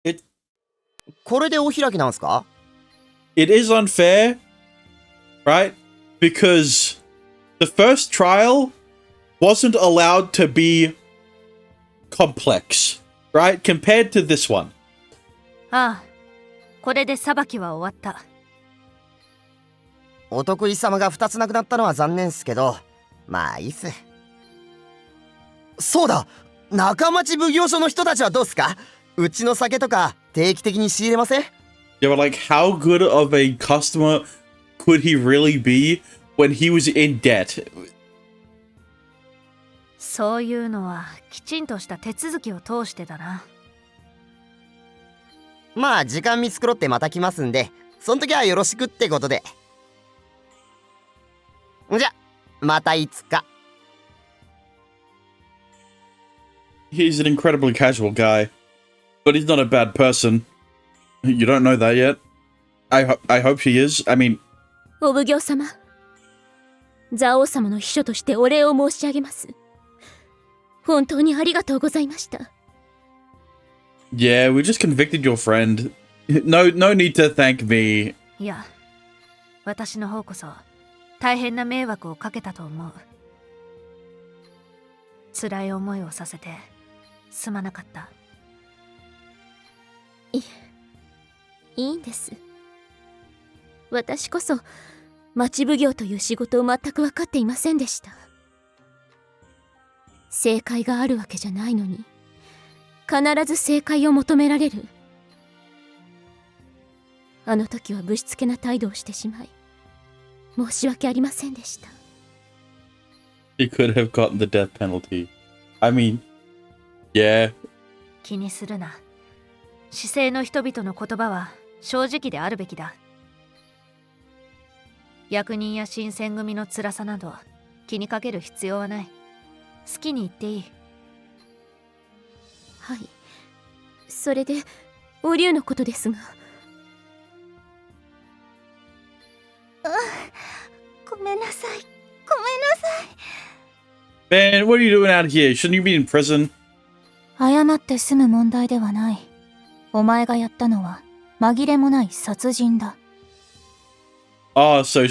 It これでお開きなんすか？ it is unfair, right? Because the first trial wasn't allowed to be complex, right? Compared to this one. ああ、これで裁きは終わった。お得意様が2つなくなったのは残念っすけど、まあいいっす。そうだ、中町奉行所の人たちはどうっすか？うちの酒とか定期的に仕入れません？ Yeah, but like, how good of a customer could he really be when he was in debt? そういうのはきちんとした手続きを通してだな。まあ時間見繕ってまた来ますんで、そん時はよろしくってことで。じゃ、またいつか。He's an incredibly casual guy, but he's not a bad person. You don't know that yet? I hope he is. I mean... お奉行様、座王様の秘書としてお礼を申し上げます。本当にありがとうございました。Yeah, we just convicted your friend. No need to thank me. いや、私の方こそ大変な迷惑をかけたと思う。辛い思いをさせてすまなかった。いいんです。私こそ町奉行という仕事を全く分かっていませんでした。正解があるわけじゃないのに必ず正解を求められる。あの時はぶしつけな態度をしてしまい申し訳ありませんでした。 He could have gotten the death penalty. I mean, yeah. 気にするな。市井の人々の言葉は正直であるべきだ。役人や新選組の辛さなど気にかける必要はない。好きに言っていい。はい。それでお龍のことですが。ごめんなさい。ごめんなさい。 Man, what are you doing out here? Shouldn't you be in prison? 謝って済む問題ではない。お前がやったのは紛れもない殺人だ。Oh, so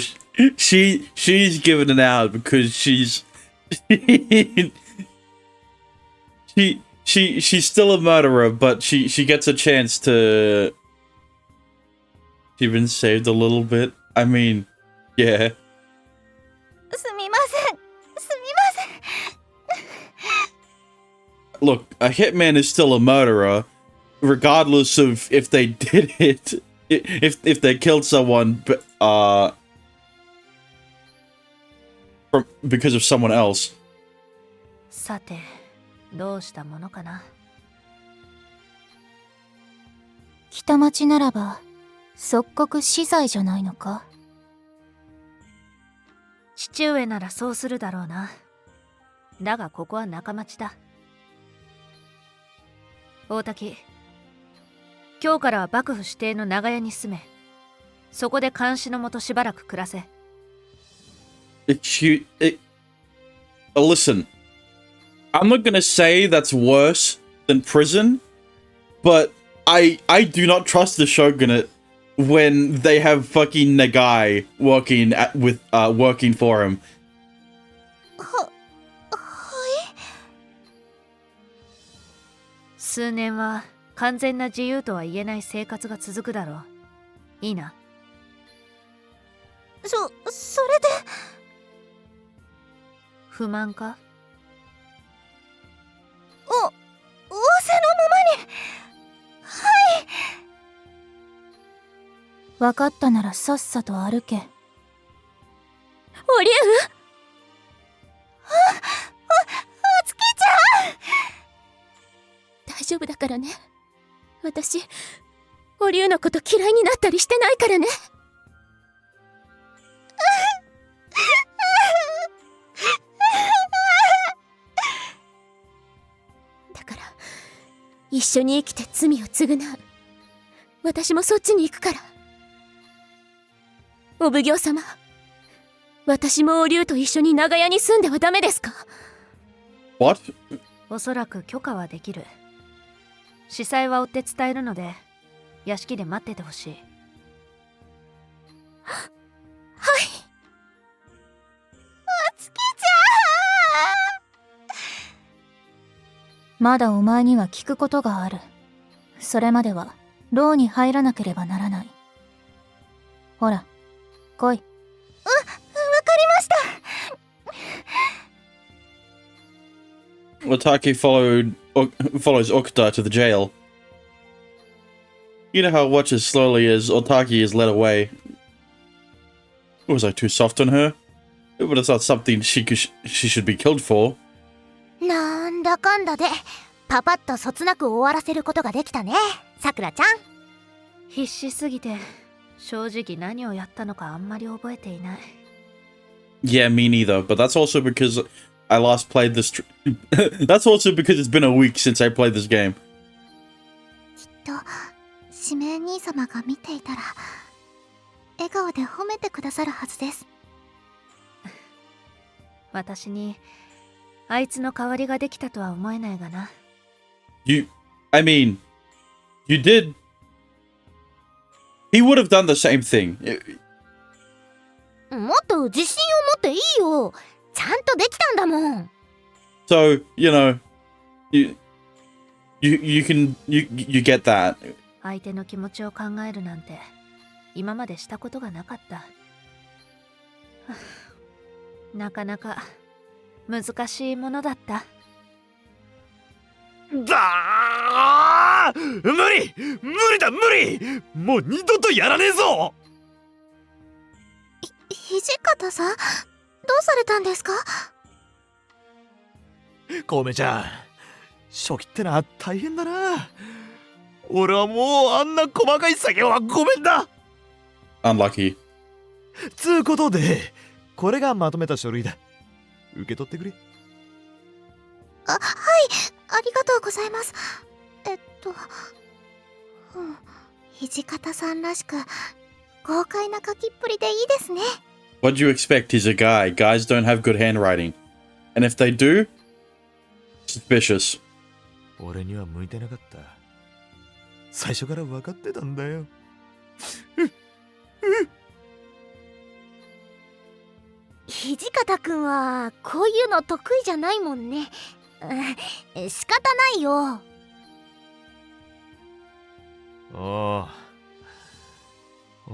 she's given it out because she's she's still a murderer, but she gets a chance to. She's been saved a little bit. I mean, yeah. すみません。すみません。 Look, a hitman is still a murderer, regardless of if they did it, if they killed someone, because of someone else. さて、どうしたものかな。北町ならば即刻死罪じゃないのか。父上ならそうするだろうな。だがここは中町だ。大滝、今日からは幕府指定の長屋に住め。そこで監視のもとしばらく暮らせ。Listen, I'm not gonna say that's worse than prison, but I do not trust the shogunate when they have fucking Nagai working working for him. はい。数年は完全な自由とは言えない生活が続くだろう。いいな。それで。不満か？仰せのままに。はい。分かったならさっさと歩け。お龍。お月ちゃん。大丈夫だからね。私お龍のこと嫌いになったりしてないからね。だから一緒に生きて罪を償う。私もそっちに行くから。お奉行様、私もお龍と一緒に長屋に住んではダメですか？ What? おそらく許可はできる。司祭は追って伝えるので屋敷で待っててほしい。はい。お月ちまだお前には聞くことがある。それまでは牢に入らなければならない。ほら、来い。わかりました。Otaki follows Okuta to the jail. You know how it watches slowly as Otaki is led away. Was I too soft on her? It would have thought something she should be killed for. なんだかんだでパパッとそつなく終わらせることができたね、さくらちゃん。必死すぎて正直何をやったのかあんまり覚えていない。Yeah, me neither. But that's also because I last played this. That's also because it's been a week since I played this game. きっと指名兄様が見ていたら笑顔で褒めてくださるはずです。私にあいつの代わりができたとは思えないがな。I mean, you did. He would have done the same thing. もっと自信を持っていいよ。ちゃんとできたんだもん。So, you know, you get that. 相手の気持ちを考えるなんて今までしたことがなかった。なかなか難しいものだった。だー、無理もう二度とやらねえぞ。土方さん、どうされたんですか？小梅ちゃん、初期ってのは大変だな。俺はもうあんな細かい作業はごめんだ。 Unlucky. つうことでこれがまとめた書類だ。受け取ってくれ。はい、ありがとうございます。土方さんらしく豪快な書きっぷりでいいですね。What do you expect? He's a guy. Guys don't have good handwriting. And if they do, suspicious. 俺には向いてなかった。最初から分かってたんだよ。土方くんはこういうの得意じゃないもんね。仕方ないよ。おう、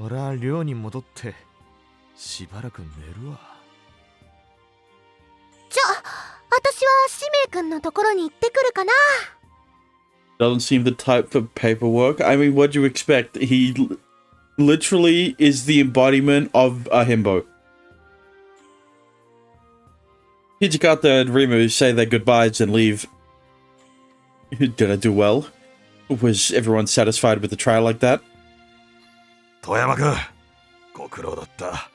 俺は寮に戻ってしばらく寝るわ。じゃあ私は使命くんのところに行ってくるかな。Doesn't seem the type for paperwork. I mean, what do you expect? He literally is the embodiment of a himbo. Hijikata and Rimu say their goodbyes and leave. Did I do well? Was everyone satisfied with the trial like that? 遠山くん、ご苦労だった。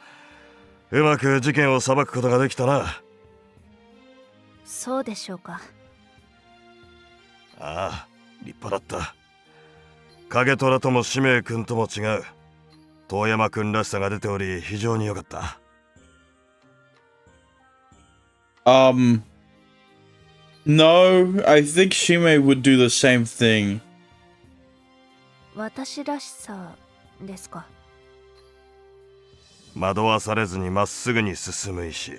うまく事件を裁くことができたな。そうでしょうか。ああ、立派だった。影虎とも使命くんとも違う遠山くんらしさが出ており、非常に良かった。No, I think Shime would do the same thing. 私らしさですか。惑わされずにまっすぐに進む意志、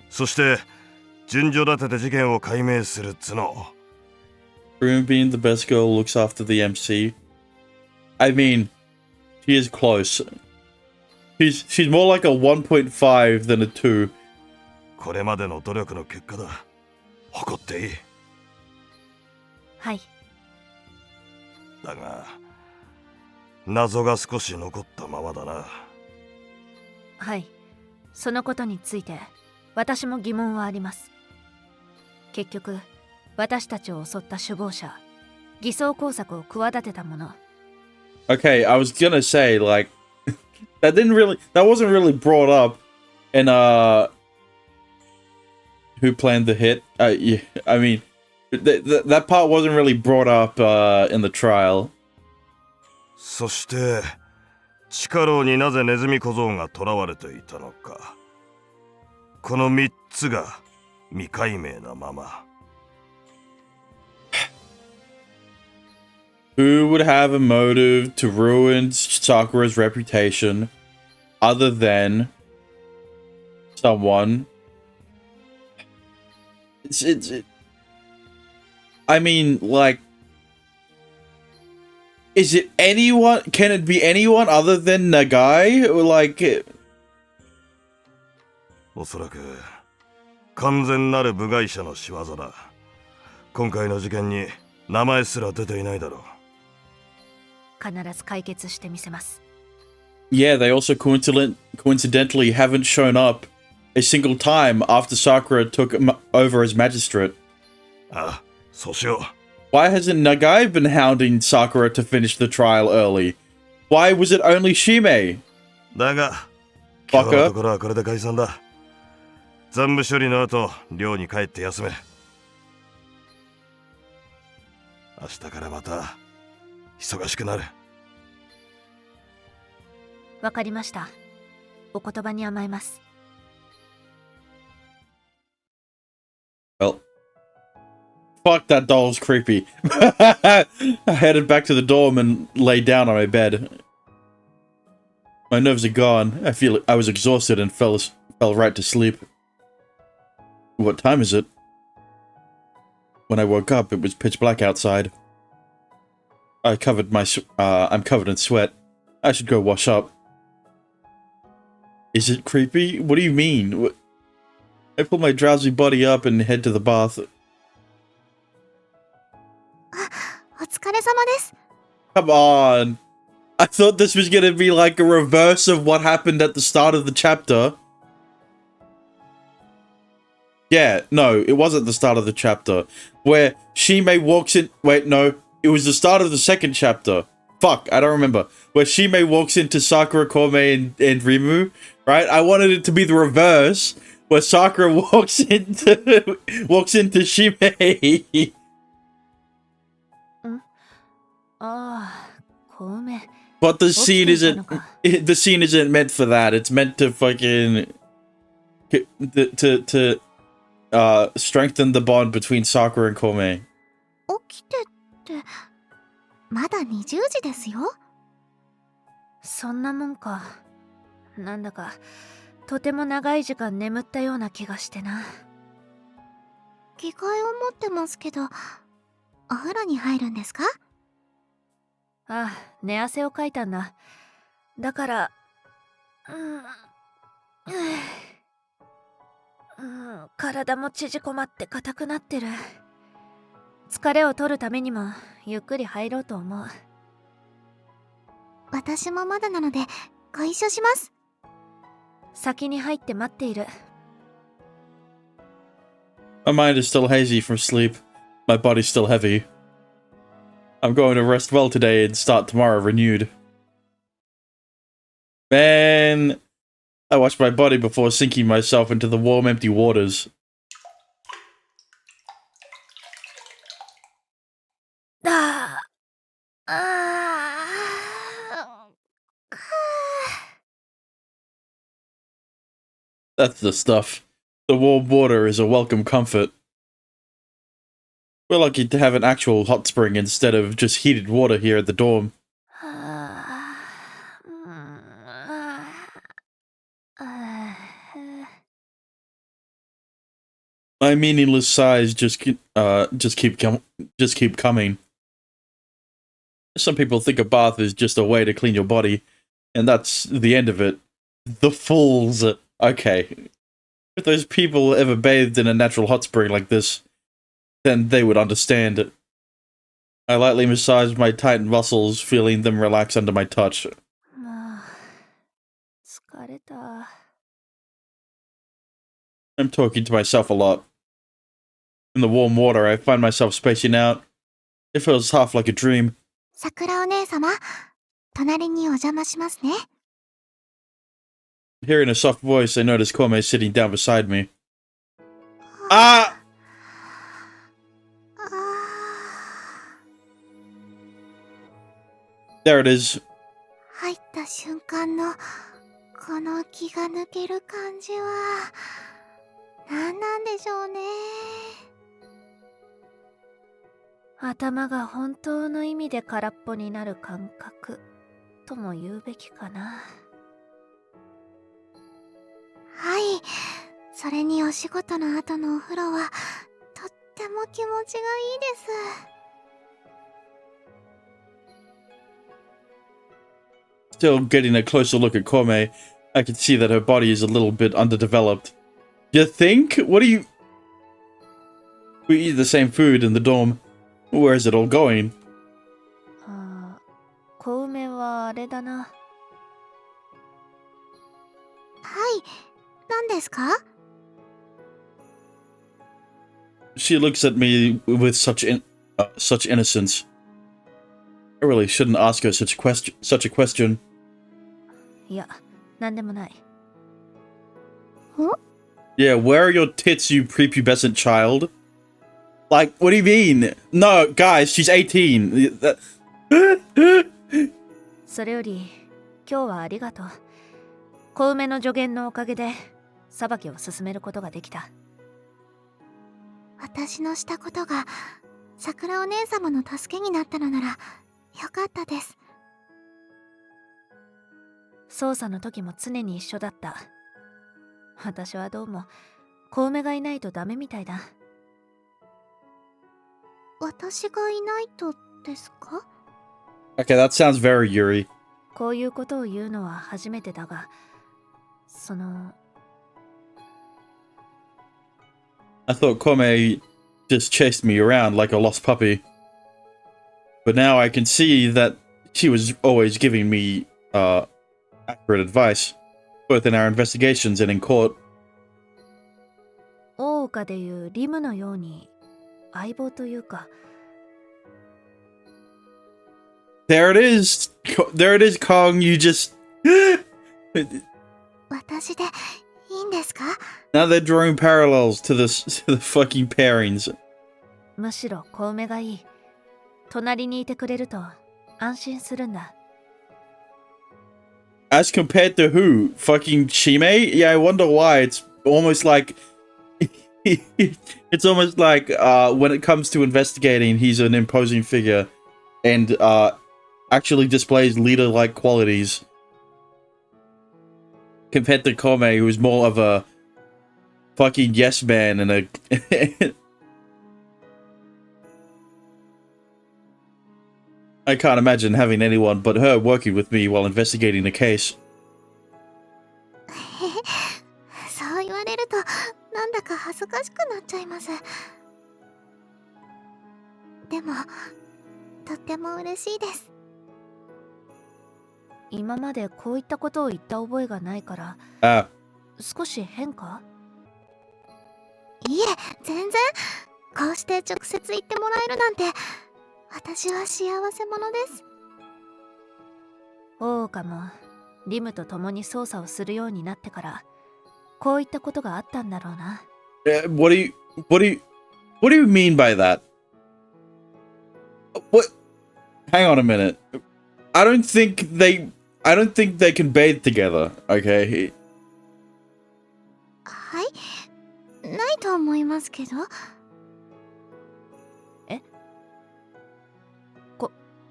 そして順序立てて事件を解明する頭脳。Room being the best girl looks after the MC. I mean, she is close. She's more like a 1.5 than a 2. これまでの努力の結果だ。誇っていい。はい。だが謎が少し残ったままだな。はい。そのことについて私も疑問はあります。結局私たちを襲った首謀者、偽装工作を企てた者。Okay, I was gonna say, like, that wasn't really brought up in, who planned the hit. Yeah, I mean, that part wasn't really brought up, in the trial. そして地下牢になぜネズミ小僧が囚われていたのか。この3つが未解明なまま。Who would have a motive to ruin Sakura's reputation other than someone? I mean, like, is it anyone? Can it be anyone other than Nagai? Or like, おそらく完全なる部外者の仕業だ。今回の事件に名前すら出ていないだろう。必ず解決してみせます。yeah, they also coincidentally haven't shown up a single time after Sakura took over as magistrate. ああ、そうしよう。Why hasn't Nagai been hounding Sakura to finish the trial early? Why was it only Shime? だが、今日のところはこれで解散だ。残務処理の後、寮に帰って休め。明日からまた忙しくなる。わかりました。お言葉に甘えます。Well, fuck, that doll's creepy. I headed back to the dorm and lay down on my bed. My nerves are gone. I was exhausted and fell right to sleep. What time is it? When I woke up, it was pitch black outside. I'm covered in sweat. I should go wash up. Is it creepy? What do you mean? I pull my drowsy body up and head to the bath. お疲れ様です。 Come on. I thought this was gonna be like a reverse of what happened at the start of the chapter. Yeah, no, it wasn't the start of the chapter. Where Shime walks in... Wait, no. It was the start of the second chapter. Fuck, I don't remember. Where Shime walks into Sakura, Kome, and Rimu, right? I wanted it to be the reverse. Where Sakura walks into Shime. ああ、小梅。 But the scene isn't meant for that. It's meant to fucking to strengthen the bond between Sakura and Kome. 起きてってまだ20時ですよ。そんなもんか。なんだかとても長い時間眠ったような気がしてな。着替えを持ってますけど、お風呂に入るんですか？ああ、寝汗をかいたんだ。だから、体も縮こまって硬くなってる。疲れを取るためにもゆっくり入ろうと思う。私もまだなのでご一緒します。先に入って待っている。My mind is still hazy from sleep. My body's still heavy. I'm going to rest well today and start tomorrow renewed. Man, I washed my body before sinking myself into the warm, empty waters. That's the stuff. The warm water is a welcome comfort. We're lucky to have an actual hot spring instead of just heated water here at the dorm. My meaningless sighs just keep coming. Some people think a bath is just a way to clean your body, and that's the end of it. The fools. Okay. If those people ever bathed in a natural hot spring like this, then they would understand. I lightly massaged my tightened muscles, feeling them relax under my touch. 疲れた。 I'm talking to myself a lot. In the warm water, I find myself spacing out. It feels half like a dream. 桜お姉様、隣にお邪魔しますね。Hearing a soft voice, I notice Kome sitting down beside me. Ah! There it is. 入った瞬間のこの気が抜ける感じは何なんでしょうね。頭が本当の意味で空っぽになる感覚とも言うべきかな。はい。それにお仕事の後のお風呂はとっても気持ちがいいです。 Still getting a closer look at Kome, I can see that her body is a little bit underdeveloped. You think? What do you... We eat the same food in the dorm. Where is it all going? ああ、小梅はあれだな。はい。何ですか？ She looks at me with such innocence. I really shouldn't ask her such a question. いや、なんでもない。Yeah, where are your tits, you prepubescent child? Like, what do you mean? No, guys, she's 18. それより、今日はありがとう。小梅の助言のおかげで、裁きを進めることができた。私のしたことが桜お姉様の助けになったのならよかったです。捜査の時も常に一緒だった。私はどうも小梅がいないとダメみたいだ。私がいないとですか？ Okay, that sounds very Yuri. こういうことを言うのは初めてだが、I thought Kome just chased me around like a lost puppy. But now I can see that she was always giving me accurate advice, both in our investigations and in court. 大岡でいうリムのように相棒というか。There it is! There it is, Kong, you just... 私でいいんですか？ Now they're drawing parallels to the fucking pairings. むしろ小梅がいい。隣にいてくれると安心するんだ。As compared to who? Fucking Shime? Yeah, I wonder why. It's almost like... it's almost like when it comes to investigating, he's an imposing figure and actually displays leader-like qualities. Compared to Kome, who's more of a fucking yes man and a... I can't imagine having anyone but her working with me while investigating a case. そう言われるとなんだか恥ずかしくなっちゃいます。でもとっても嬉しいです。今までこういったことを言った覚えがないから、Ah, 少し変か？いえ、全然。こうして直接言ってもらえるなんて私は幸せ者です。大岡もリムと共に捜査をするようになってからこういったことがあったんだろうな。what do you mean by that? What? Hang on a minute. I don't think they can bathe together. Okay. はい、ないと思いますけど。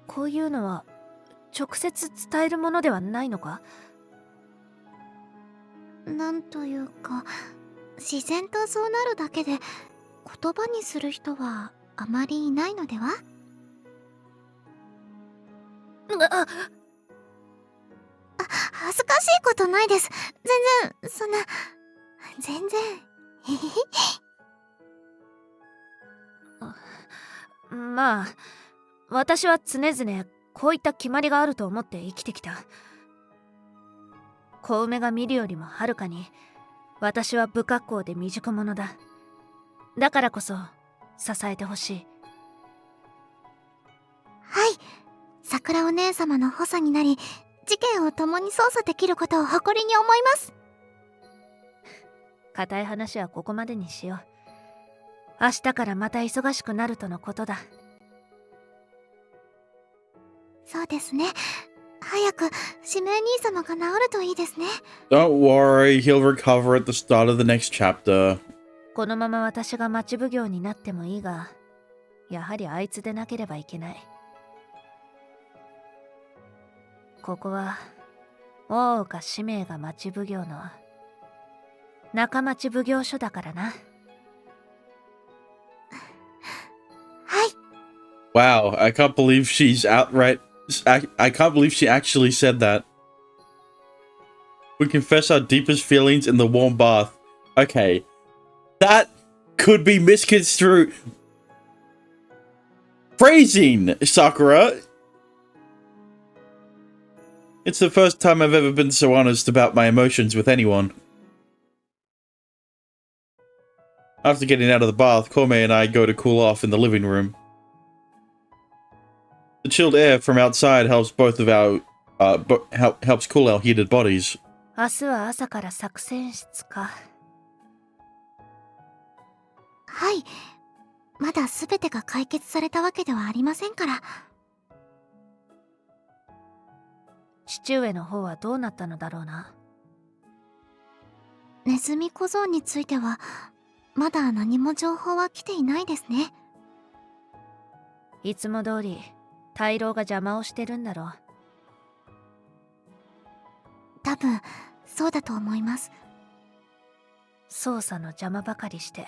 こういうのは直接伝えるものではないのか？なんというか自然とそうなるだけで言葉にする人はあまりいないのでは？恥ずかしいことないです。全然そんな全然まあ私は常々こういった決まりがあると思って生きてきた。小梅が見るよりもはるかに私は不格好で未熟者だ。だからこそ支えてほしい。はい、桜お姉様の補佐になり事件を共に捜査できることを誇りに思います。固い話はここまでにしよう。明日からまた忙しくなるとのことだ。そうですね。早く指名兄様が治るといいですね。 Don't worry, he'll recover at the start of the next chapter. このまま私が町奉行になってもいいが、やはりあいつでなければいけない。ここは大岡使命が町奉行の中町奉行所だからな。はい。 Wow, I can't believe she's outright. I can't believe she actually said that. We confess our deepest feelings in the warm bath. Okay. That could be misconstrued. Phrasing, Sakura. It's the first time I've ever been so honest about my emotions with anyone. After getting out of the bath, Kome and I go to cool off in the living room. The chilled air from outside helps both of our helps cool our heated bodies. 明日は朝から作戦室か。はい。まだ全てが解決されたわけではありませんから。父上の方はどうなったのだろうな。ネズミ小僧についてはまだ何も情報は来ていないですね。いつも通り大老が邪魔をしてるんだろう。多分そうだと思います。捜査の邪魔ばかりして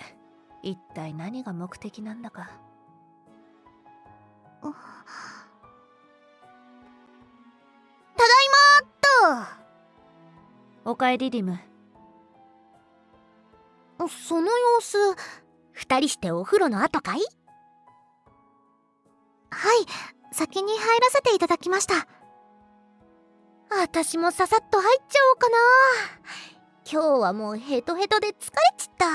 一体何が目的なんだか。ただいまーっおかえりリム。と。その様子、二人してお風呂の後かい？はい、先に入らせていただきました。私もささっと入っちゃおうかな。今日はもうヘトヘトで疲れちった。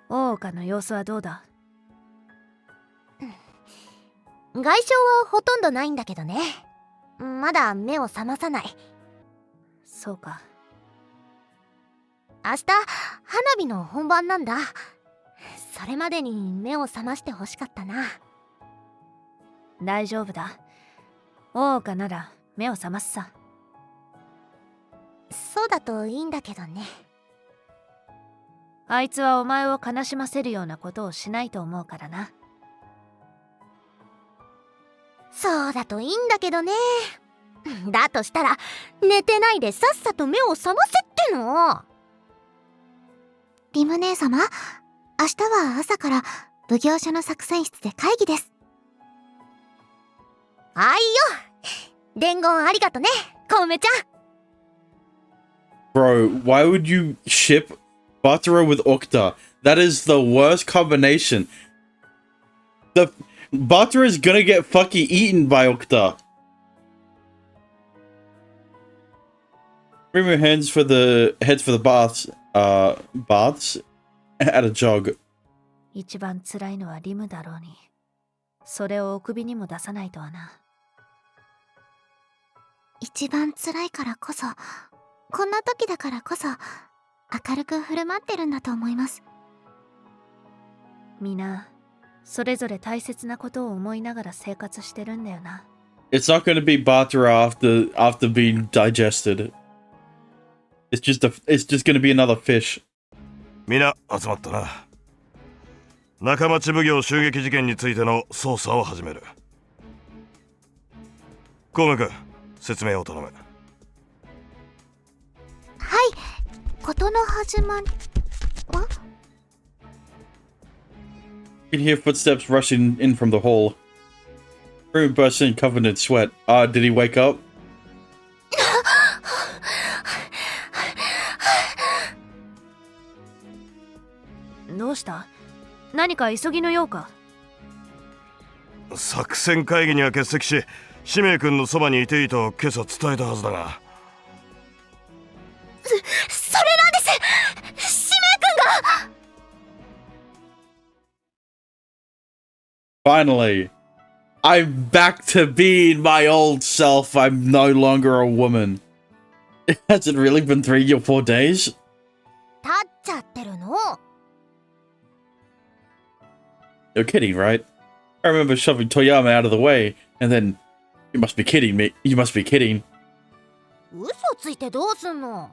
大岡の様子はどうだ？外傷はほとんどないんだけどね。まだ目を覚まさない。そうか。明日花火の本番なんだ。それまでに目を覚ましてほしかったな。大丈夫だ。大岡なら目を覚ますさ。そうだといいんだけどね。あいつはお前を悲しませるようなことをしないと思うからな。そうだといいんだけどね。だとしたら寝てないでさっさと目を覚ませっての。リム姉様、明日は朝から奉行所の作戦室で会議です。あいよ。伝言ありがとね、コウメちゃん。Bro, why would you ship Batara with Okta? That is the worst combination. The Batara is gonna get fucking eaten by Okta. Bring your heads for the baths at a jog. 一番辛いのはリムだろうに。それをお首にも出さないとはな。一番辛いからこそ、こんな時だからこそ明るく振る舞ってるんだと思います。皆それぞれ大切なことを思いながら生活してるんだよな。 It's not gonna be Batara after being digested. It's just gonna be another fish. みんな集まったな。中町奉行襲撃事件についての捜査を始める。コウメ君、説明を頼む。はい、事の始まりは？ You can hear footsteps rushing in from the hall. Room bursts in covered in sweat. Did he wake up? どうした？何か急ぎの用か？作戦会議には欠席し、使命君のそばにいていいと今朝伝えたはずだが。それなんです。使命君が。 Finally, I'm back to being my old self. I'm no longer a woman. Has it really been 3 or 4 days? 立っちゃってるの？ You're kidding, right? I remember shoving Toyama out of the way, and then... You must be kidding me. You must be kidding. 嘘ついてどうすんの？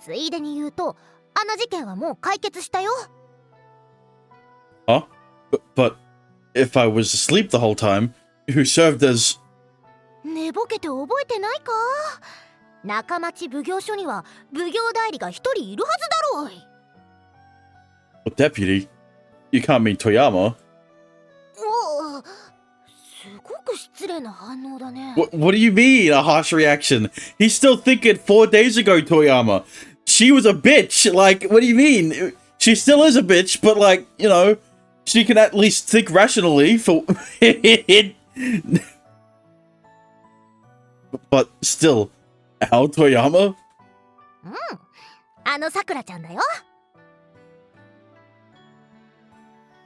ついでに言うと、あの事件はもう解決したよ。Huh? But if I was asleep the whole time, who served as 寝ぼけて覚えてないか？中町奉行所には奉行代理が一人いるはずだろう。a deputy. You can't mean Toyama. おお、すごく失礼な反応だね。What do you mean, a harsh reaction? He's still thinking 4 days ago, Toyama. She was a bitch. Like, what do you mean? She still is a bitch, but like, you know, she can at least think rationally for... But still, Al Toyama? あのさくらちゃんだよ。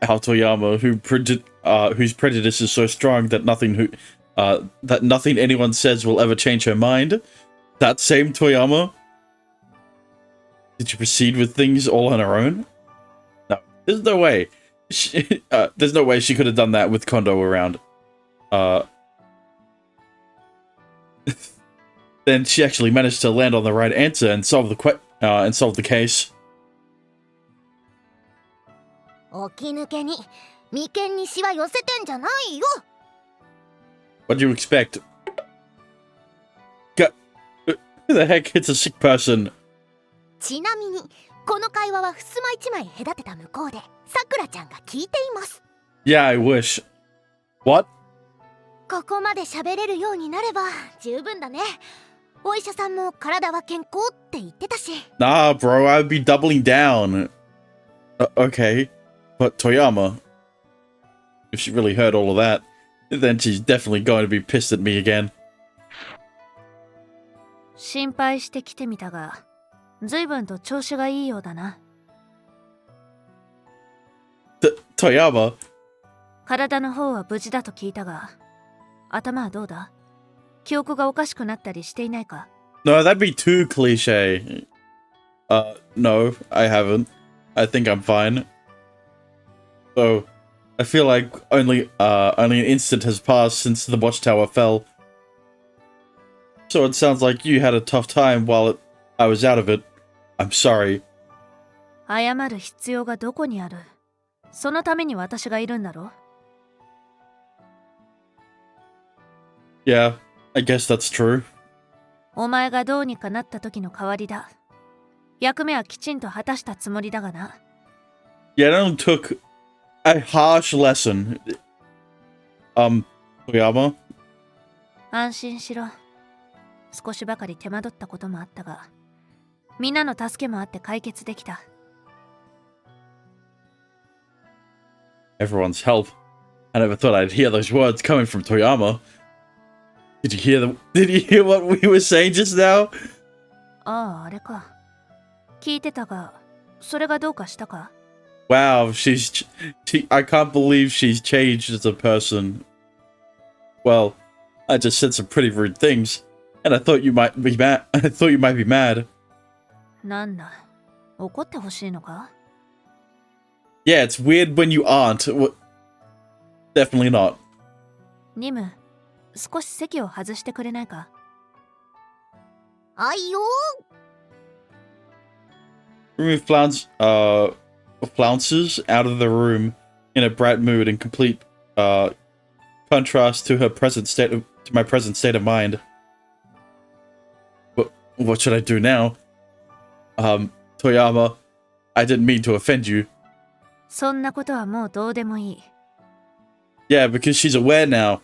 Al Toyama, whose prejudice is so strong that nothing anyone says will ever change her mind. That same Toyama? Did she proceed with things all on her own? No, there's no way. There's no way she could have done that with Kondo around. Then she actually managed to land on the right answer and solve the case. 起き抜けに眉間にシワ寄せてんじゃないよ。What do you expect? Who the heck hits a sick person? ちなみにこの会話は襖一枚隔てた向こうでさくらちゃんが聞いています。 Yeah, I wish. What? ここまで喋れるようになれば十分だね。お医者さんも体は健康って言ってたし。 Nah, bro, I'd be doubling down. Okay, but Toyama, if she really heard all of that, then she's definitely going to be pissed at me again. 心配してきてみたが、随分と調子がいいようだな。Toyama? 体の方は無事だと聞いたが、頭はどうだ？記憶がおかしくなったりしていないか？ No, that'd be too cliche. No, I haven't. I think I'm fine. So, I feel like only an instant has passed since the watchtower fell. So it sounds like you had a tough time while I was out of it. I'm sorry. 謝る必要がどこにある？そのために私がいるんだろ？ Yeah, I guess that's true. お前がどうにかなった時の代わりだ。役目はきちんと果たしたつもりだがな。Yeah, it only took a harsh lesson. Toyama? 安心しろ。少しばかり手間取ったこともあったが、みんなの助けもあって解決できた。Everyone's help. I never thought I'd hear those words coming from Toyama. Did you hear what we were saying just now? ああ、あれか。聞いてたが、それがどうかしたか？ Wow, I can't believe she's changed as a person. Well, I just said some pretty rude things, and I thought you might be mad. なんだ、怒ってほしいのか？ Yeah, it's weird when you aren't. Definitely not. ニム、少し席を外してくれないか？あいよ。 Remove flounces out of the room in a bright mood in complete contrast to my present state of mind. What should I do now? Toyama, I didn't mean to offend you. そんなことはもうどうでもいい。 Yeah, because she's aware now.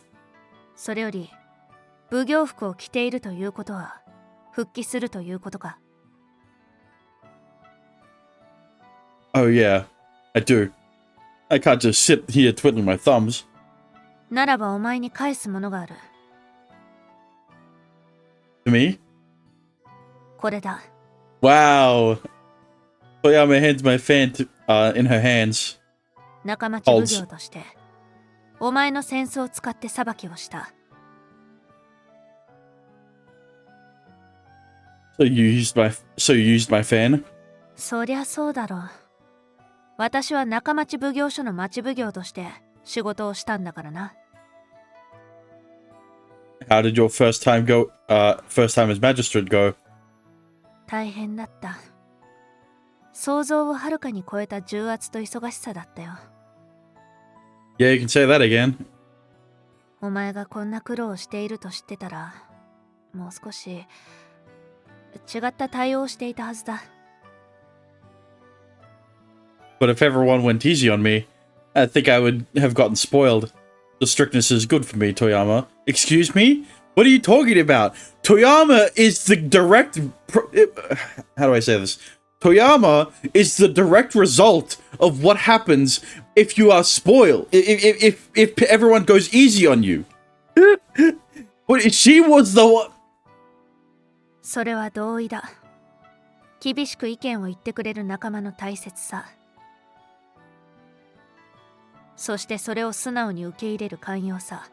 それより、奉行服を着ているということは、復帰するということか。Oh yeah, I do. I can't just sit here twiddling my thumbs. ならばお前に返すものがある。To me? これだ。 Wow. Toyama hands my fan in her hands. 仲町奉行として、お前の戦争を使って裁きをした。So you used my fan? そりゃそうだろう。私は中町奉行所の町奉行として仕事をしたんだからな。How did your first time as magistrate go? 大変だった。想像をはるかに超えた重圧と忙しさだったよ。Yeah, you can say that again. お前がこんな苦労をしていると知ってたら、もう少し違った対応をしていたはずだ。But if everyone went easy on me, I think I would have gotten spoiled. The strictness is good for me, Toyama. Excuse me? What are you talking about? Toyama is the direct... How do I say this? Toyama is the direct result of what happens if you are spoiled. If everyone goes easy on you. But she was the one... それは同意だ。厳しく意見を言ってくれる仲間の大切さ。そしてそれを素直に受け入れる寛容さ。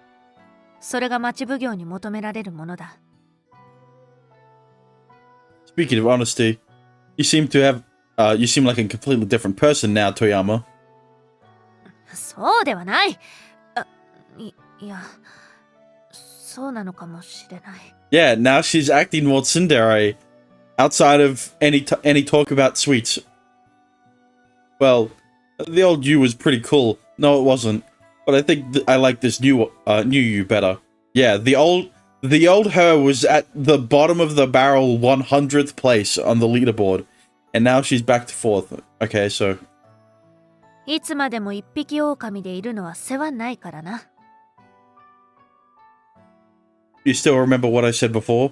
それが町奉行に求められるものだ。Speaking of honesty, you seem like a completely different person now, Toyama. そうではない。いや、そうなのかもしれない。Yeah, now she's acting more tsundere outside of any talk about sweets. Well, the old you was pretty cool. No, it wasn't. But I think I like this new you better. Yeah, the old her was at the bottom of the barrel 100th place on the leaderboard. And now she's back to 4th. Okay, so... いつまでも一匹狼でいるのは世話ないからな。You still remember what I said before?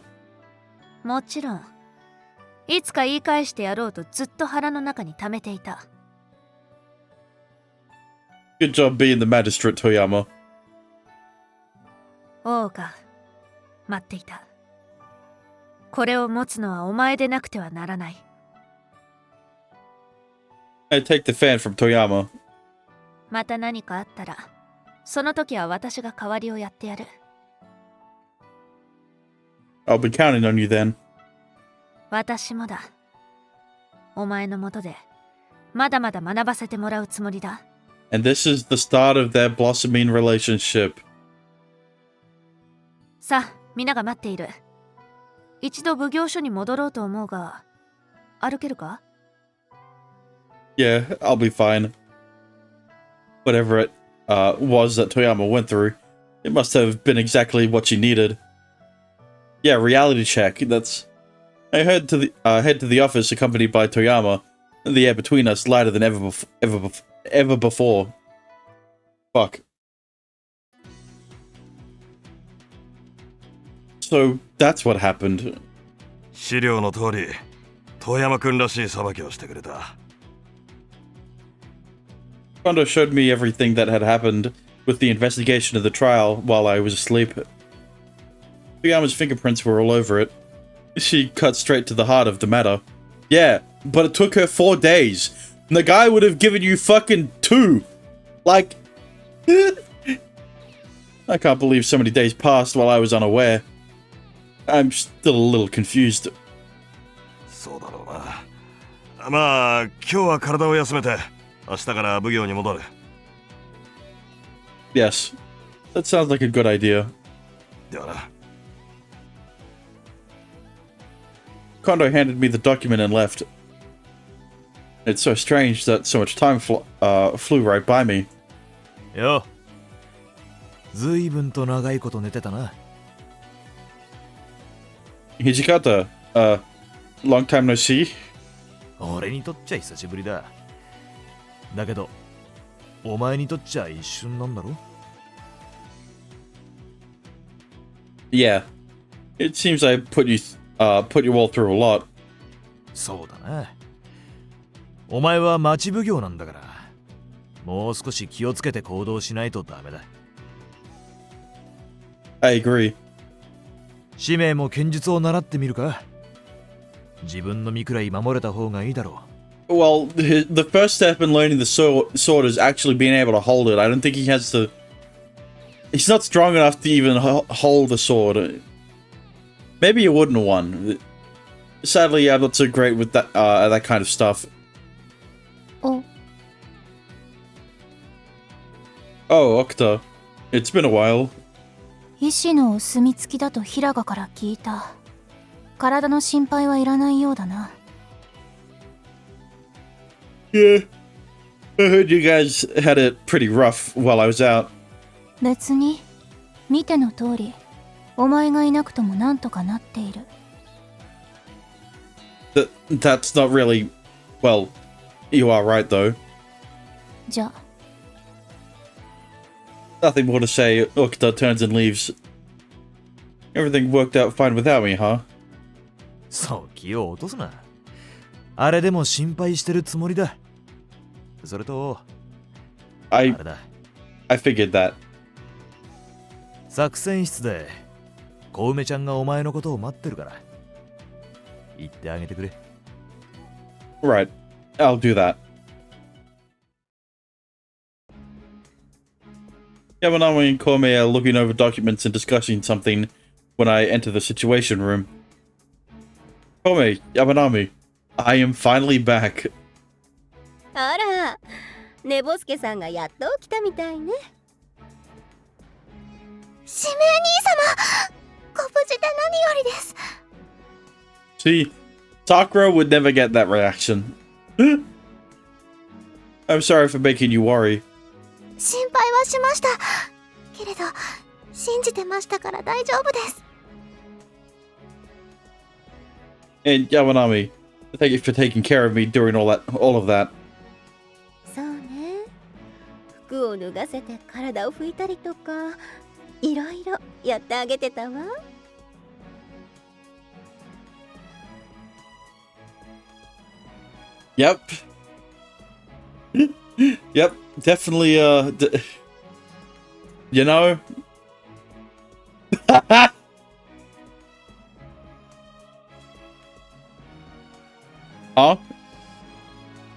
もちろん。いつか言い返してやろうとずっと腹の中に溜めていた。Good job being the magistrate, Toyama. 王が待っていた。これを持つのはお前でなくてはならない。I take the fan from Toyama. また何かあったら、その時は私が代わりをやってやる。I'll be counting on you then. 私もだ。お前のもとで、まだまだ学ばせてもらうつもりだ。And this is the start of their blossoming relationship. さあ、皆が待っている。一度奉行所に戻ろうと思うが、歩けるか？ Yeah, I'll be fine. Whatever it was that Toyama went through, it must have been exactly what she needed. Yeah, reality check. That's... I head to the office accompanied by Toyama. The air between us lighter than ever before. Fuck. So, that's what happened. 資料の通り、遠山くんらしい裁きをしてくれた。Kondo showed me everything that had happened with the investigation of the trial while I was asleep. Toyama's fingerprints were all over it. She cut straight to the heart of the matter. Yeah, but it took her 4 days. And the guy would have given you fucking 2. Like... I can't believe so many days passed while I was unaware. I'm still a little confused. そうだろうな。まあ、今日は体を休めて、明日から奉行に戻る。Yes, that sounds like a good idea. ではな。Kondo handed me the document and left. It's so strange that so much time flew right by me. よ。ずいぶんと長いこと寝てたな。Hijikata, long time no see? 俺にとっちゃ久しぶりだ。だけど、お前にとっちゃ一瞬なんだろ？ Yeah, it seems I put you all through a lot. そうだな。お前は町奉行なんだから、もう少し気をつけて行動しないとダメだ。I agree. 使命も剣術を習ってみるか？自分の身くらい守れた方がいいだろう。Well, the first step in learning the sword is actually being able to hold it. I don't think he has to... He's not strong enough to even hold a sword. Maybe he wouldn't have won. Sadly, I'm not so great with that kind of stuff. Oh. Oh, Okta. It's been a while. 医師のお墨付きだと平賀から聞いた。体の心配はいらないようだな。Yeah. I heard you guys had it pretty rough while I was out. 別に見ての通りお前がいなくともなんとかなっている。 That's not really... Well, you are right though. じゃあ Nothing more to say. Okta turns and leaves. Everything worked out fine without me, huh? そう気を落とすな。あれでも心配してるつもりだ。それとあれだ。I figured that. 作戦室で小梅ちゃんがお前のことを待ってるから言ってあげてくれ。 Right. I'll do that. Yamanami and Kome are looking over documents and discussing something when I enter the situation room. Kome, Yamanami, I am finally back. あら、寝ぼすけさんがやっと起きたみたいね。指名兄様、ご無事で何よりです。 See, Sakura would never get that reaction. I'm sorry for making you worry. 心配はしました。けれど、信じてましたから大丈夫です。 And Yamanami, thank you for taking care of me during all of that. そうね。服を脱がせて体を拭いたりとか、いろいろやってあげてたわ。Yep. Yep, definitely, you know? Huh?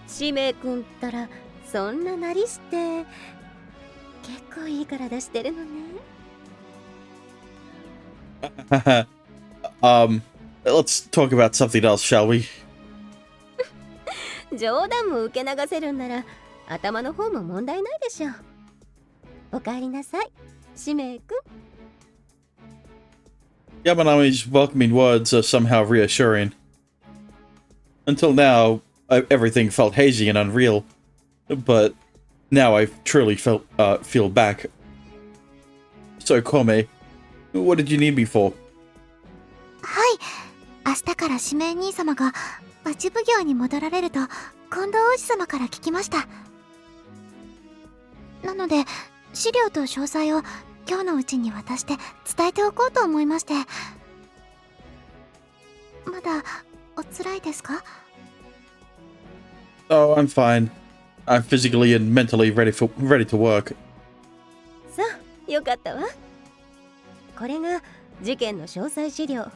使命くんったらそんななりして結構いい体してるのね。Let's talk about something else, shall we? 冗談も受け流せるんなら頭の方も問題ないでしょう。おかえりなさい、使命くん。 Yamanami's welcoming words are somehow reassuring. Until now, everything felt hazy and unreal. But now I truly feel back. So, Kome, what did you need me for? はい、明日から指名兄様が町奉行に戻られると近藤王子様から聞きました。なので資料と詳細を今日のうちに渡して伝えておこうと思いまして。まだおつらいですか？ Oh, I'm fine. I'm physically and mentally ready to work. さあ、よかったわ。これが事件の詳細資料。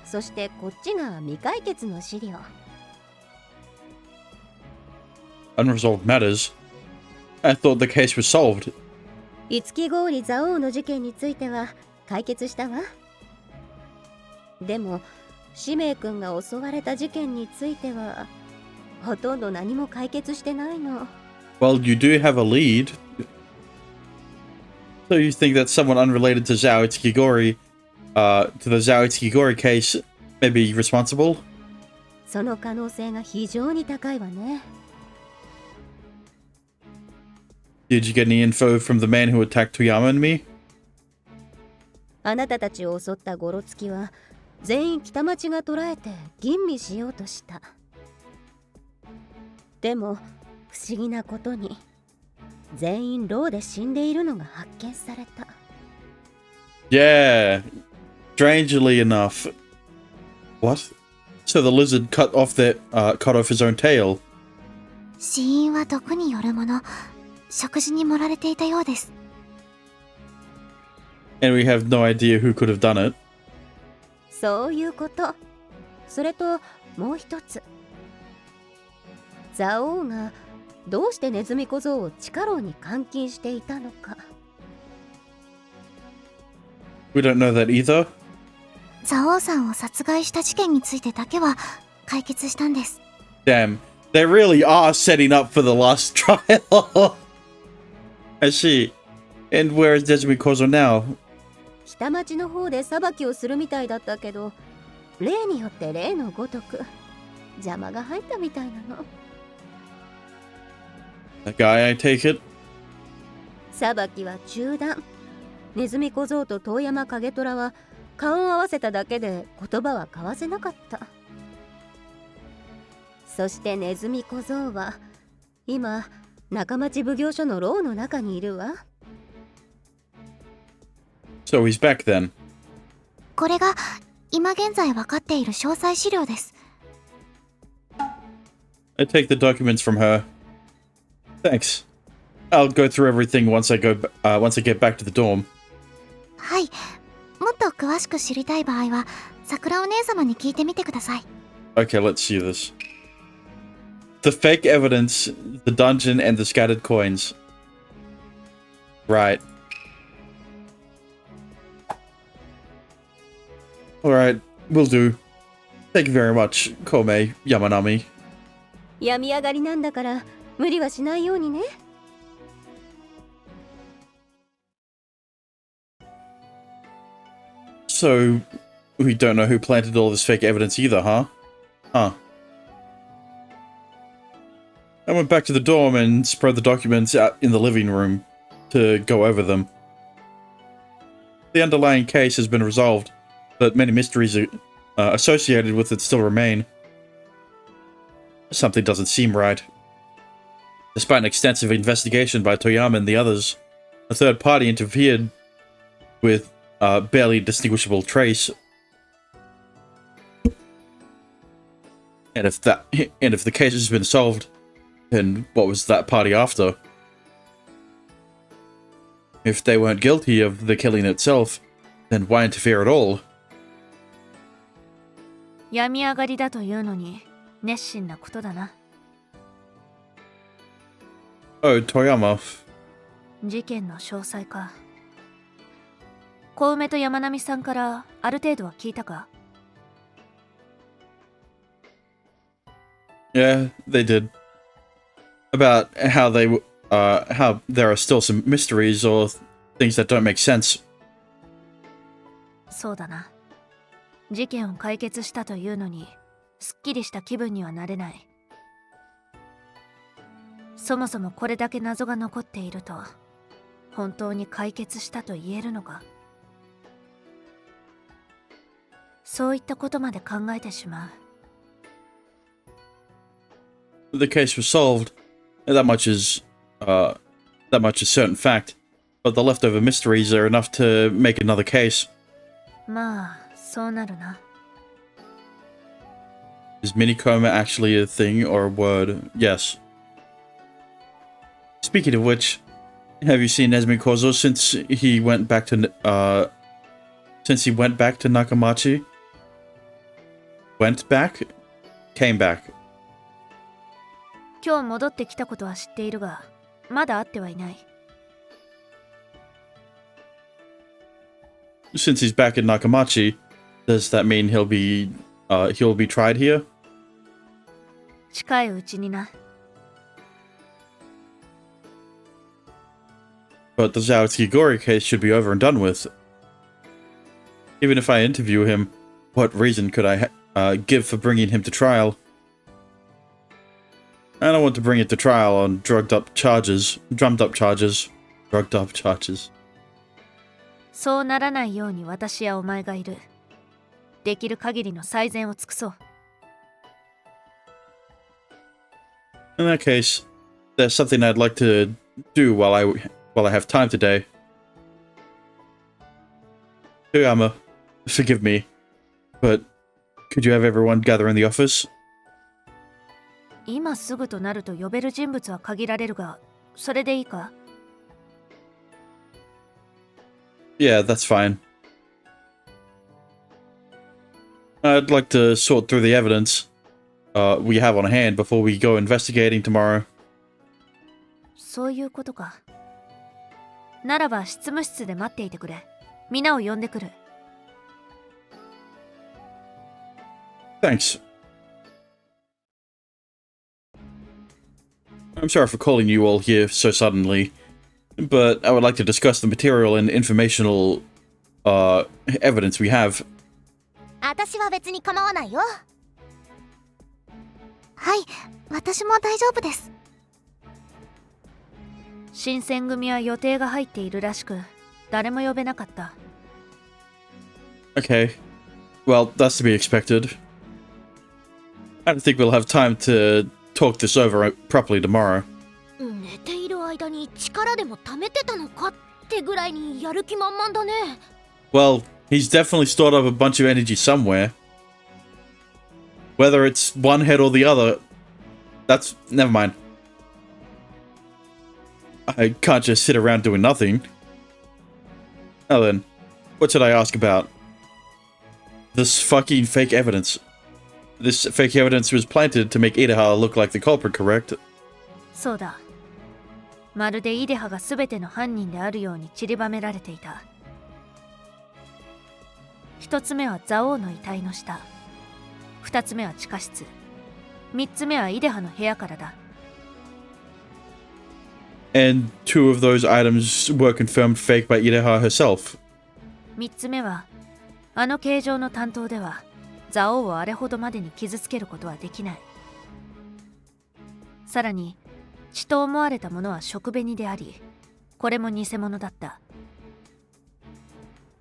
そしてこっちが未解決の資料。Unresolved matters. I thought the case was solved. 五木郡蔵王の事件については解決したわ。でも使命くんが襲われた事件についてはほとんど何も解決してないの。 Well, you do have a lead. So you think that someone unrelated to Zhao Itsuki-gori, to the Zhao Itsuki-gori case, may be responsible? その可能性が非常に高いわね。 Did you get any info from the man who attacked Toyama and me? あなたたちを襲ったゴロツキは全員北町が捕らえて吟味しようとした。でも不思議なことに全員牢で死んでいるのが発見された。 Yeah. Strangely enough. What? So the lizard cut off his own tail. 死因は毒によるもの。食事に盛られていたようです。 And we have no idea who could have done it. そういうこと。それともう一つ。蔵王がどうしてネズミ小僧を地下牢に監禁していたのか。 We don't know that either. 蔵王さんを殺害した事件についてだけは解決したんです。 Damn. They really are setting up for the last trial. I see. And where is Nezumi Kozo now? 北町の方で裁きをするみたいだったけど、例によって例のごとく邪魔が入ったみたいなの。That guy, I take it? 裁きは中断。ネズミ小僧と遠山影虎は顔を合わせただけで言葉は交わせなかった。そしてネズミ小僧は今中町奉行所の牢の中にいるわ。So he's back then. これが今現在分かっている詳細資料です。I take the documents from her. Thanks. I'll go through everything once I get back to the dorm. はい。もっと詳しく知りたい場合は桜お姉様に聞いてみてください。 Okay, let's see this. The fake evidence, the dungeon, and the scattered coins. Right. Alright, will do. Thank you very much, Kome Yamanami. 病み上がりなんだから無理はしないようにね。So, we don't know who planted all this fake evidence either, huh? Huh. I went back to the dorm and spread the documents out in the living room to go over them. The underlying case has been resolved, but many mysteries associated with it still remain. Something doesn't seem right. Despite an extensive investigation by Toyama and the others, a third party interfered with barely distinguishable trace. And if the case has been solved, then what was that party after? If they weren't guilty of the killing itself, then why interfere at all? 病み上がりだというのに熱心なことだな。Oh, Toyama. 事件の詳細か。小梅と山並さんからある程度は聞いたか？ Yeah, they did. About how how there are still some mysteries or things that don't make sense. そうだな。事件を解決したというのにすっきりした気分にはなれない。そもそもこれだけ謎が残っていると本当に解決したと言えるのか。そういったことまで考えてしまう。The case was solved. That much is certain fact. But the leftover mysteries are enough to make another case. まあ、そうなるな。Is mini coma actually a thing or a word? Yes. Speaking of which, have you seen Nezumi Kozo since he went back to Nakamachi? Went back? Came back. 今日戻ってきたことは知っているが、まだ会ってはいない。Since he's back in Nakamachi, does that mean he'll be tried here? 近いうちにな。But the Zhao Tsuchigori case should be over and done with. Even if I interview him, what reason could I give for bringing him to trial? I don't want to bring it to trial on drummed up charges. そうならないように私やお前がいる。できる限りの最善を尽くそう。In that case, there's something I'd like to do while I have time today. Toyama, forgive me, but could you have everyone gather in the office? 今すぐとなると呼べる人物は限られるが、それでいいか？ Yeah, that's fine. I'd like to sort through the evidence we have on hand before we go investigating tomorrow. そういうことか。ならば執務室で待っていてくれ。皆を呼んでくる。Thanks. I'm sorry for calling you all here so suddenly, but I would like to discuss the material and informational evidence we have. 私は別に構わないよ。はい、私も大丈夫です。新選組は予定が入っているらしく、誰も呼べなかった。Okay. Well, that's to be expected. I don't think we'll have time to talk this over properly tomorrow. 寝ている間に力でも貯めてたのかってぐらいにやる気満々だね。Well, he's definitely stored up a bunch of energy somewhere. Whether it's one head or the other, that's... never mind. I can't just sit around doing nothing. Now then, what should I ask about? This fucking fake evidence. This fake evidence was planted to make Idaha look like the culprit, correct? そうだ。まるでイデハが全ての犯人であるように散りばめられていた。一つ目は蔵王の遺体の下、二つ目は地下室、三つ目はイデハの部屋からだ。And two of those items were confirmed fake by Idaha herself. 三つ目は、あの形状の担当では、蔵王をあれほどまでに傷つけることはできない。さらに、血と思われたものは食紅であり、これも偽物だった。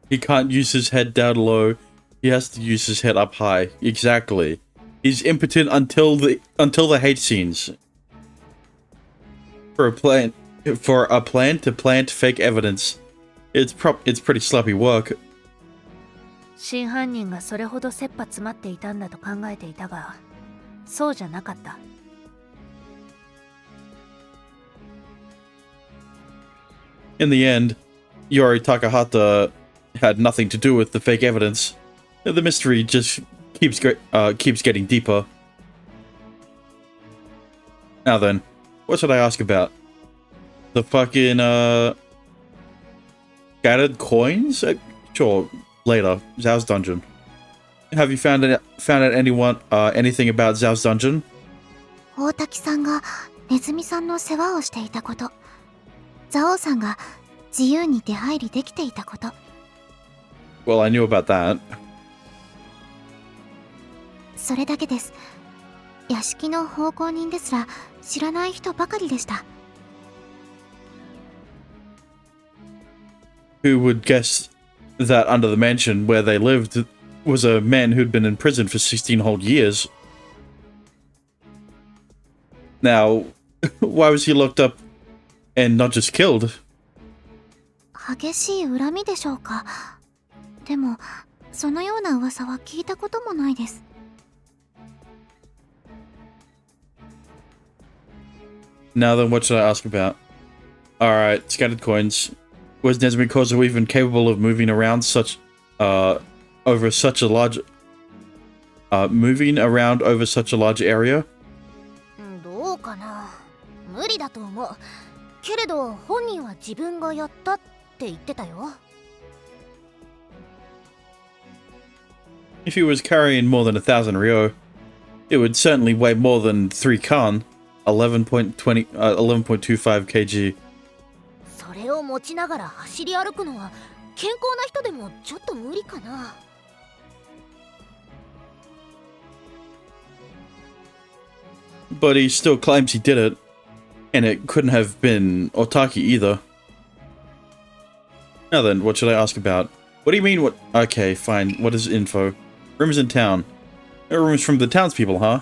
He can't use his head down low. He has to use his head up high. Exactly. He's impotent until the hate scenes. For a plan to plant fake evidence, it's pretty sloppy work. 真犯人がそれほど切羽詰まっていたんだと考えていたが、そうじゃなかった。In the end, Yori Takahata had nothing to do with the fake evidence. The mystery just keeps getting deeper. Now then, what should I ask about? The fucking scattered coins? Sure, later. Zhao's dungeon. Have you found out anything about Zhao's dungeon? 大滝さんがネズミさんの世話をしていたこと、蔵王さんが自由に出入りできていたこと。Well, I knew about that. それだけです。屋敷の奉公人ですら知らない人ばかりでした。Who would guess that under the mansion where they lived was a man who'd been in prison for 16 whole years? Now, why was he locked up and not just killed? 激しい恨みでしょうか。でも、そのような噂は聞いたこともないです。Now then, what should I ask about? Alright, scattered coins. Was Nezumi Kozo even capable of moving around over such a large area? どうかな。無理だと思う。けれど本人は自分がやったって言ってたよ。If he was carrying more than 1,000 ryo, it would certainly weigh more than 3 kan, 11.25 kg. それを持ちながら走り歩くのは健康な人でもちょっと無理かな。But he still claims he did it, and it couldn't have been Otaki either. Now then, what should I ask about? What do you mean, what? Okay, fine. What is info? Rumors in town. Rumors from the townspeople, huh?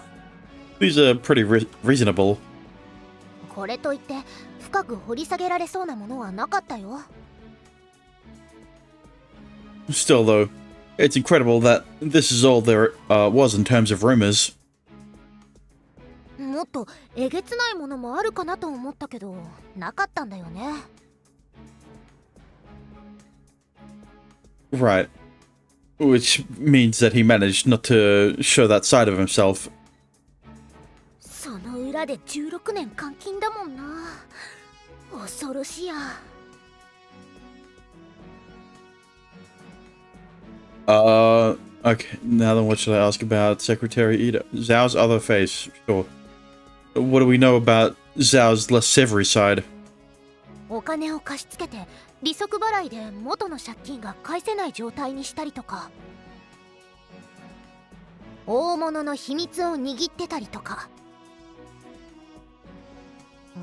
These are pretty reasonable. これといって深く掘り下げられそうなものはなかったよ。Still, though, it's incredible that this is all there was in terms of rumors. もっとえげつないものもあるかなと思ったけど、なかったんだよね。Right. Which means that he managed not to show that side of himself. その裏で16年監禁だもんな。恐ろしや。Okay, now then what should I ask about Secretary Ida? Zhao's other face, sure. What do we know about Zhao's less savory side? お金を貸し付けて利息払いで元の借金が返せない状態にしたりとか、大物の秘密を握ってたりとか。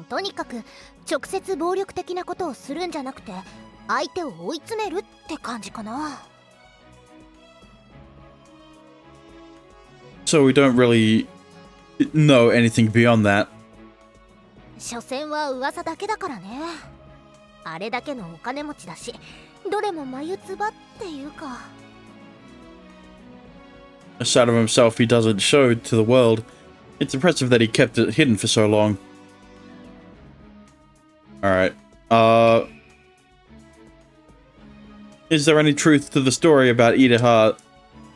とにかく直接暴力的なことをするんじゃなくて相手を追い詰めるって感じかな。 So we don't really know anything beyond that. 所詮は噂だけだからね。あれだけのお金持ちだし、どれも眉唾っていうか。 A side of himself he doesn't show to the world. It's impressive that he kept it hidden for so long. Alright. Is there any truth to the story about Ideha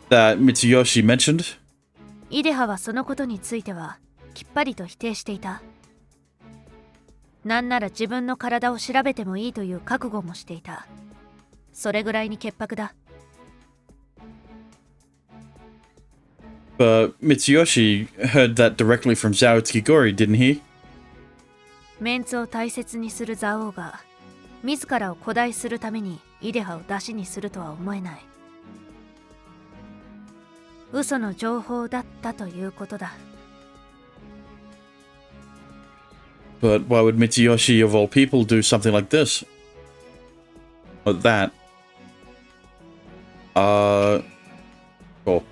that Mitsuyoshi mentioned? イデハはそのことについてはきっぱりと否定していた。なんなら自分の体を調べてもいいという覚悟もしていた。それぐらいに潔白だ。But Mitsuyoshi heard that directly from Zhao Tsukigori, didn't he? メンツを大切にする蔵王が自らを誇大するためにイデハを出しにするとは思えない。嘘の情報だったということだ。But why would Mitsuyoshi of all people do something like this? Or that? Cool.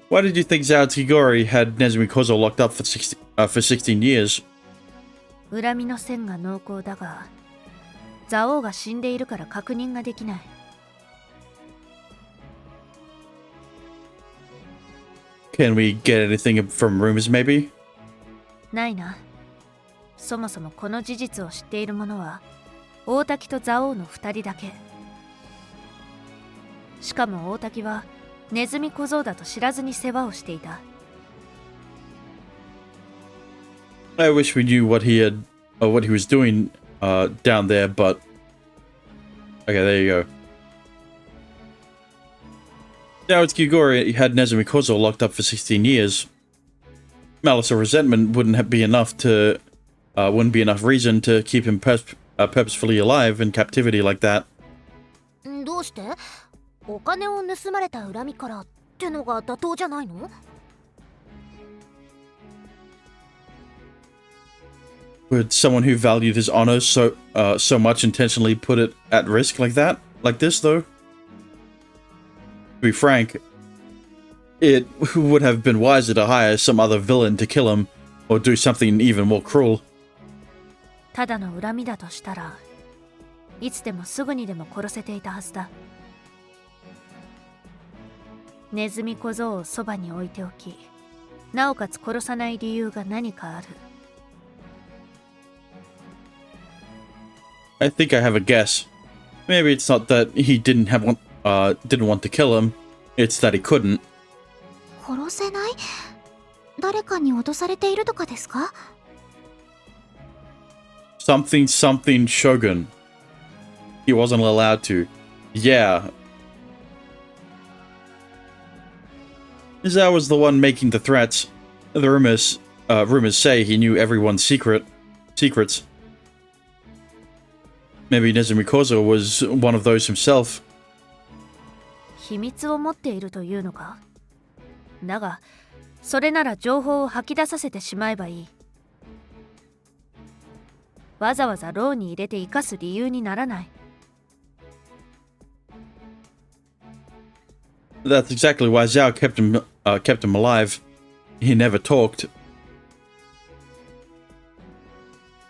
Why did you think Zhao Tsukigori had Nezumi Kozo locked up for 16 years? 恨みの線が濃厚だが、蔵王が死んでいるから確認ができない。Can we get anything from rumors, maybe? ないな。そもそもこの事実を知っている者は大滝と蔵王の2人だけ。しかも大滝はネズミ小僧だと知らずに世話をしていた。I wish we knew what he was doing down there, but okay, there you go. Zhao Tsukigori had Nezumi Kozo locked up for 16 years. Malice or resentment wouldn't be enough reason to keep him purposefully alive in captivity like that. どうして？お金を盗まれた恨みからってのが妥当じゃないの？ Would someone who valued his honor so much intentionally put it at risk like that? Like this, though? To be frank, it would have been wiser to hire some other villain to kill him, or do something even more cruel. ただの恨みだとしたらいつでもすぐにでも殺せていたはずだ。ネズミ小僧をそばに置いておき、なおかつ殺さない理由が何かある。I think I have a guess. Maybe it's not that he didn't want to kill him, it's that he couldn't. 殺せない？誰かに脅されているとかですか？ Something Shogun. He wasn't allowed to. Yeah. Zhao was the one making the threats. The rumors say he knew everyone's secrets. Maybe Nezumi Kozo was one of those himself. 秘密を持っているというのか？だが、それなら情報を吐き出させてしまえばいい。わざわざ牢に入れて生かす理由にならない。That's exactly why Zhao kept him alive. He never talked.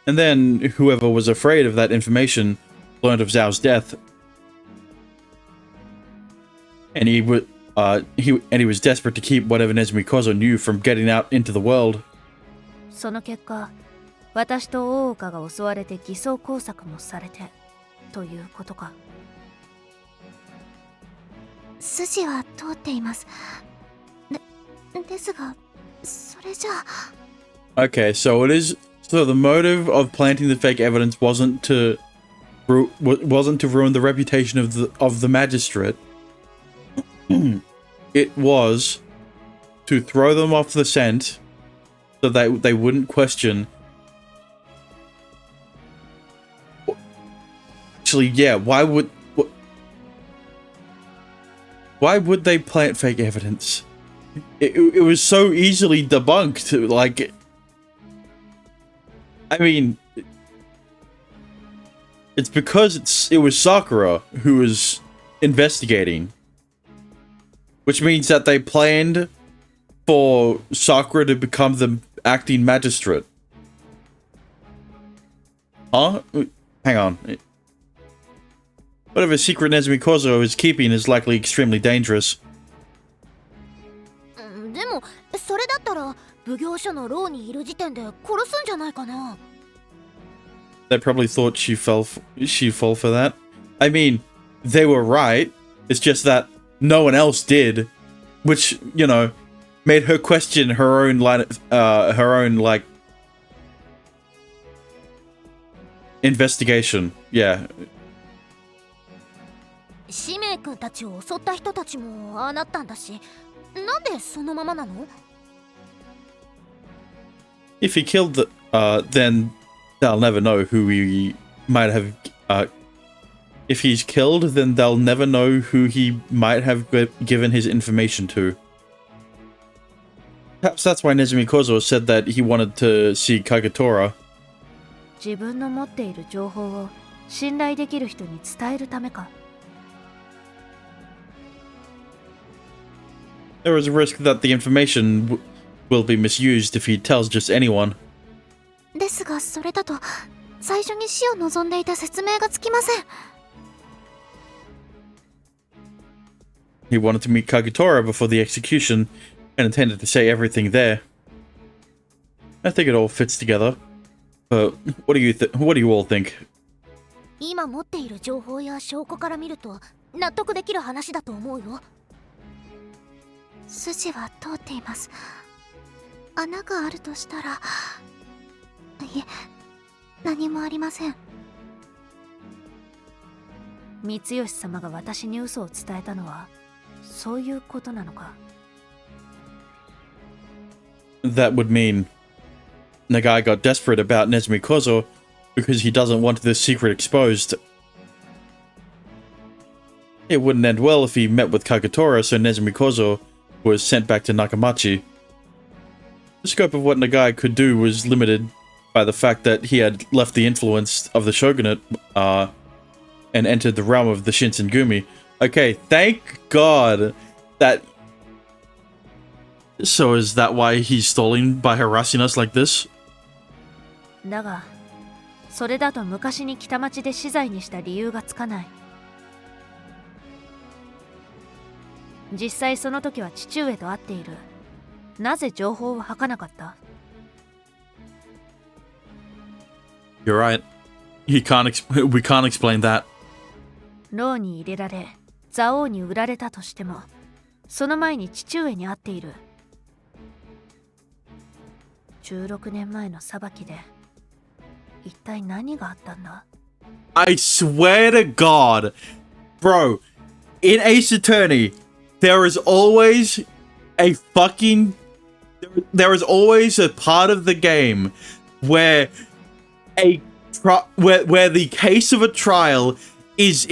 And then whoever was afraid of that information learned of Zhao's death, and he was desperate to keep whatever Nezumi Kozo knew from getting out into the world. その結果、私と大岡が襲われて偽装工作もされてということか。筋は通っています。ですが、それじゃあ。Okay, so the motive of planting the fake evidence wasn't to ruin the reputation of the magistrate. It was to throw them off the scent so that they wouldn't question. Actually, yeah, why would they plant fake evidence? It was so easily debunked, like I mean, it's because it was Sakura who was investigating, which means that they planned for Sakura to become the acting magistrate. Huh? Hang on. Whatever secret Nezumi Kozo is keeping is likely extremely dangerous. でもそれだったら奉行所の牢にいる時点で殺すんじゃないかな。 They probably thought she fell for that. I mean, they were right. It's just that no one else did, which, you know, made her question her own like investigation. Yeah. 使命君たちを襲った人たちもああなったんだし、なんでそのままなの？ If he killed then they'll never know who he might have. If he's killed, then they'll never know who he might have given his information to. Perhaps that's why Nezumi Kozo said that he wanted to see Kagetora. 自分の持っている情報を信頼できる人に伝えるためか。 There is a risk that the information will be misused if he tells just anyone. ですがそれだと最初に死を望んでいた説明がつきません。 He wanted to meet Kagetora before the execution and intended to say everything there. I think it all fits together. But what do you all think? 今持っている情報や証拠から見ると納得できる話だと思うよ。筋は通っています。穴があるとしたら、いえ、何もありません。三吉様が私に嘘を伝えたのはそういうことなのか。 That would mean Nagai got desperate about Nezumi Kozo because he doesn't want this secret exposed. It wouldn't end well if he met with Kagetora, so Nezumi Kozo was sent back to Nakamachi. The scope of what Nagai could do was limited by the fact that he had left the influence of the shogunate and entered the realm of the Shinsengumi. Okay, thank God that... So is that why he's stalling by harassing us like this? だが、それだと昔に北町で死罪にした理由がつかない。実際その時は父上と会っている。なぜ情報を吐かなかった？ You're right. We can't explain that. 牢に入れられ、蔵王に売られたとしても、その前に父上に会っている。16年前の裁きで、一体何があったんだ？ I swear to God, bro, in Ace Attorney, there is always a part of the game where where the case of a trial is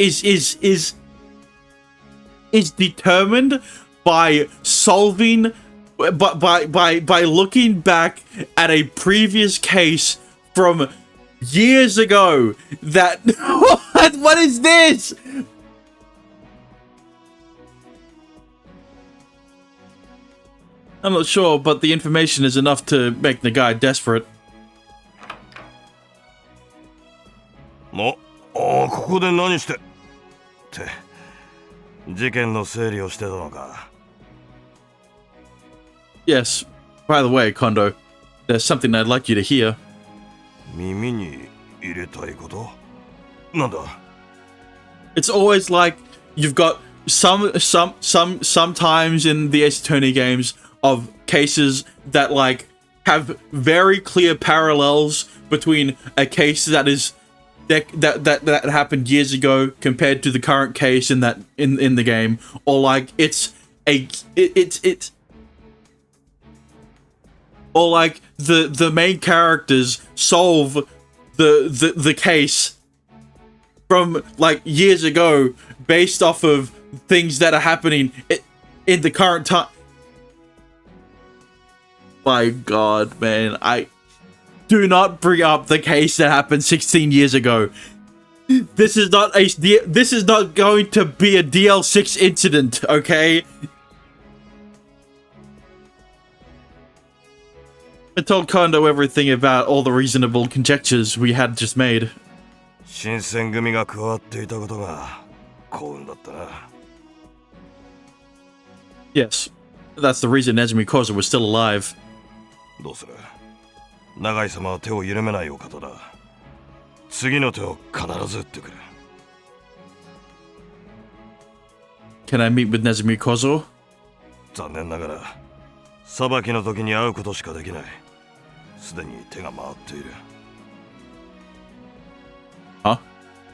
determined by solving by looking back at a previous case from years ago. That what is this? I'm not sure, but the information is enough to make the guy desperate. ここで何してって事件の整理をしてたのか。 Yes, by the way, Kondo, there's something I'd like you to hear. 耳に入れたいこと？なんだ？ It's always like you've got sometimes in the Ace Attorney games of cases that like have very clear parallels between a case that is that happened years ago compared to the current case in the game, or like or like the main characters solve the case from like years ago based off of things that are happening in the current time. My God, man, do not bring up the case that happened 16 years ago. This is not going to be a DL6 incident, okay? I told Kondo everything about all the reasonable conjectures we had just made. 新選組が加わっていたことが幸運だったな。Yes, that's the reason Nezumi Koza was still alive. どうする？永井様は手を緩めないお方だ。次の手を必ず打ってくれ。Can I meet with Nezumi Kozo? 残念ながら、裁きの時に会うことしかできない。すでに手が回っている。Huh?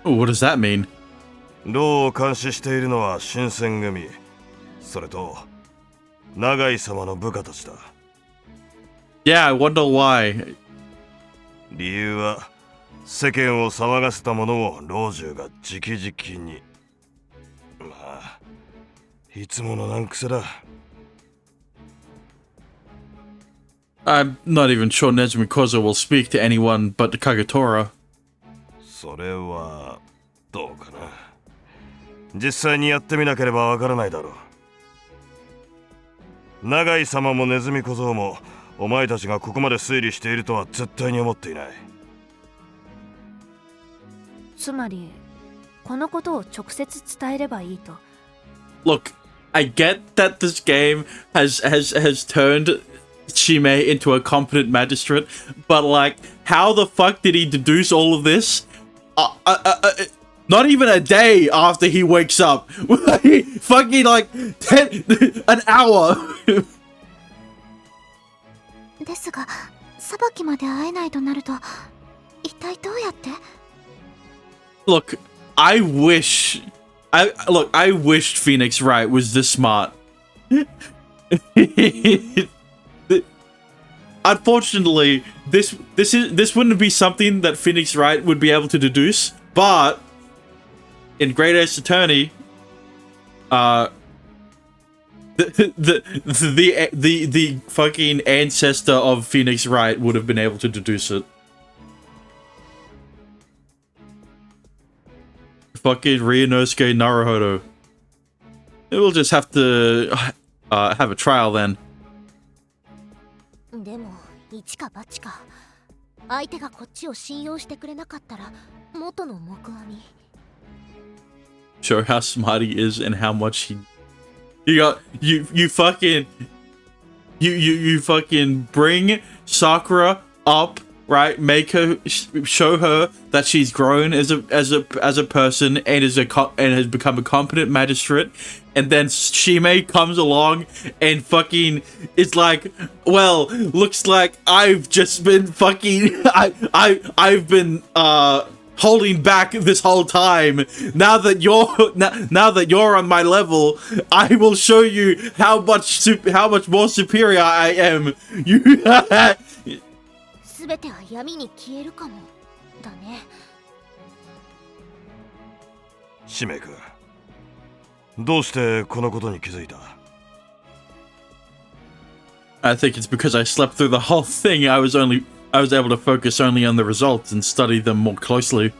What does that mean? 牢を監視しているのは新選組、それと永井様の部下たちだ。Yeah, I wonder why. 理由は世間を騒がせた者を老中が直々に。まあ、いつもの難癖だ。I'm not even sure Nezumi Kozo will speak to anyone but Kagetora. それはどうかな。実際にやってみなければわからないだろう。永井様もネズミ小僧もお前たちがここまで推理しているとは絶対に思っていない。つまりこのことを直接伝えればいいと。 Look, I get that this game has turned Shime into a competent magistrate, but like, how the fuck did he deduce all of this? Not even a day after he wakes up. Fucking like an hour. ですが、裁きまで会えないとなると、一体どうやって？ Look, I wished Phoenix Wright was this smart. Unfortunately, this wouldn't be something that Phoenix Wright would be able to deduce, but in Great Ace Attorney, the fucking ancestor of Phoenix Wright would have been able to deduce it. Fucking Ryunosuke Naruhodo. We'll just have to have a trial then. でも一か八か、相手がこっちを信用してくれなかったら元の木阿弥。 Show how smart he is and how much you fucking bring Sakura up, right? Make her show her that she's grown as a person and has become a competent magistrate, and then Shime comes along and fucking is like, well, looks like I've just been fucking I've been holding back this whole time. Now that you're on my level, I will show you how much more superior I am. You 全ては闇に消えるかもだね。使命君、どうしてこのことに気づいた？ I think it's because I slept through the whole thing. I was able to focus only on the results and study them more closely.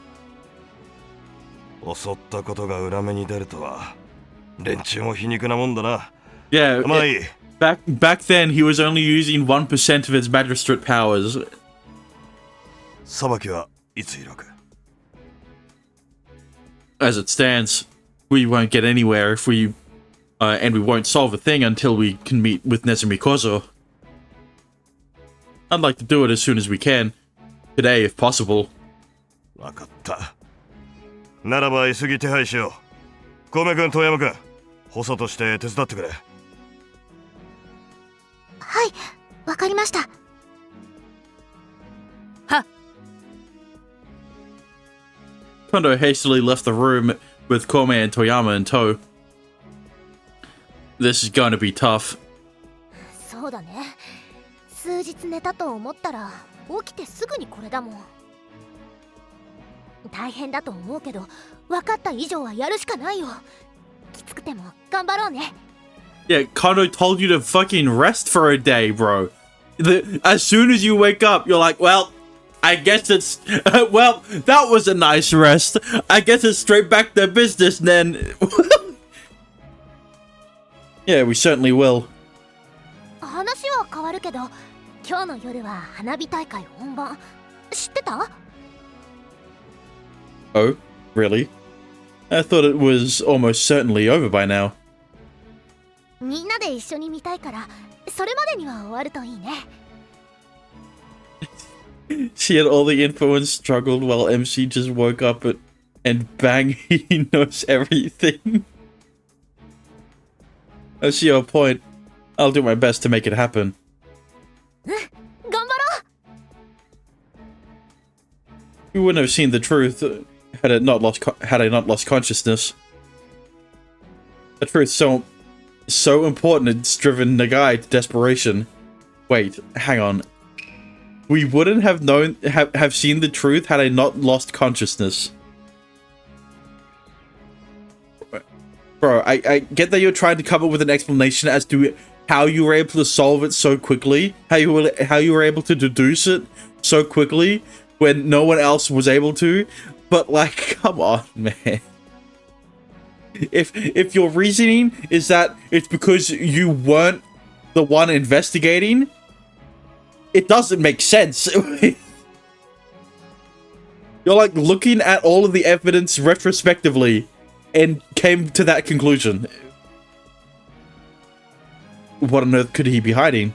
襲ったことが裏目に出るとは、連中も皮肉なもんだな。Yeah, まあいい。back then he was only using 1% of his magistrate powers. 裁きはいつ開く？ As it stands, we won't get anywhere if we and we won't solve a thing until we can meet with Nezumi Kozo. I'd like to do it as soon as we can. Today, if possible. わかった。ならば急ぎ手配しよう。小梅君、遠山君、補佐として手伝ってくれ。はい、わかりました。はっ。Kondo hastily left the room with Kome and Toyama in tow. This is going to be tough. そうだね。数日寝たと思ったら起きてすぐにこれだもん。大変だと思うけど、分かった以上はやるしかないよ。きつくても頑張ろうね。Yeah, Kondo told you to fucking rest for a day, bro. As soon as you wake up, you're like, well, I guess it's... well, that was a nice rest. I guess it's straight back to business then. Yeah, we certainly will. 話は変わるけど、今日の夜は花火大会本番。知ってた？ Oh, really? I thought it was almost certainly over by now. みんなで一緒に見たいから、それまでには終わるといいね。She had all the info and struggled while MC just woke up and bang, he knows everything. I see your point. I'll do my best to make it happen. 頑張ろう。 You wouldn't have seen the truth had I not lost consciousness. The truth so important it's driven Nagai to desperation. Wait, hang on. We wouldn't have have seen the truth had I not lost consciousness. Bro, I get that you're trying to come up with an explanation as to how you were able to solve it so quickly, how you were able to deduce it so quickly when no one else was able to, but like, come on, man. If your reasoning is that it's because you weren't the one investigating, it doesn't make sense. You're like looking at all of the evidence retrospectively and came to that conclusion. What on earth could he be hiding?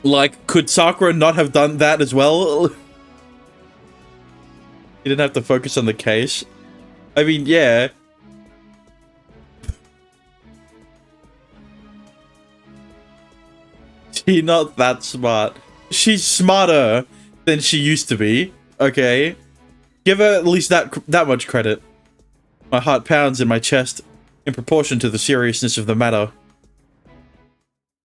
Like, could Sakura not have done that as well? He didn't have to focus on the case. I mean, yeah. She's not that smart. She's smarter than she used to be. Okay. Give her at least that much credit. My heart pounds in my chest in proportion to the seriousness of the matter.